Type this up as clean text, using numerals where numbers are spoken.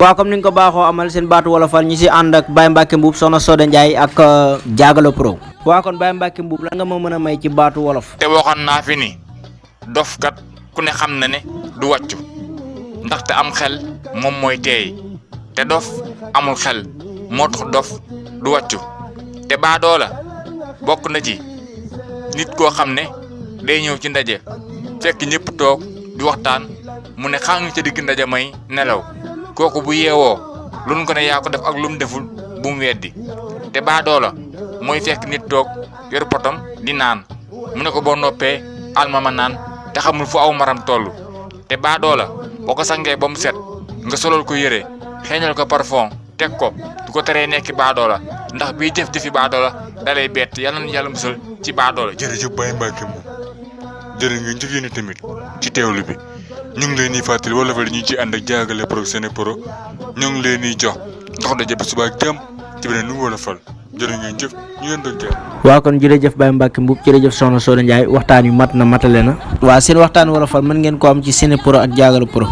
waaw comme ni nga ko baaxoo amal seen baatu wolofal ñi si ànd ak Baye Mbacke Mbuub soxna Soda Ndiaye ak Diagalo Pro. waaw kon Baye Mbacke Mbuub la nga ma mën a may ci baatu wolof. te waxoon naa fi ni dofkat ku ne xam na ne du wàccu ndaxte am xel moom mooy teey te dof amul xel moo tax dof du wàccu te baadoola bokk na ci nit koo xam ne day ñëw ci ndaje fekk ñëpp toog di waxtaan mu ne xaa ngi ca digg ndaje may nelaw kooku bu yeewoo lu nu ko ne yaa ko def ak lu mu deful bu mu weddi te baadoola mooy fekk nit toog yor potom di naan mu ne ko boo noppee almama naan te xamul fu aw maram toll te baadoola boo ko sangee ba mu set nga solol ko yére xeeñal ko parfum teg ko du ko teree nekk baadoola ndax bii jëf-jëfi baadoola dalay bett yàlla na yàlla musal ci baadoola. jërëjëf Baye Mbacke Mbuub jërë ngeen jëf yéen tamit ci teewlu bi ñu ngi leen di fàttali wolofal ñu ci ànd ak Diagalo Pro Sénépro ñu ngi leen di jox ndox daje ba suba ak jàmm ci beneen nu wolofal jërë ngeen jëf ñu ngeen doon jàmm. waaw kon jërëjëf Baye Mbacke Mbuub jërëjëf soxna Soda Ndiaye waxtaan wi mat na matale na. waa seen waxtaan wolofal mën ngeen ko am ci Sénépro ak Diagalo Pro.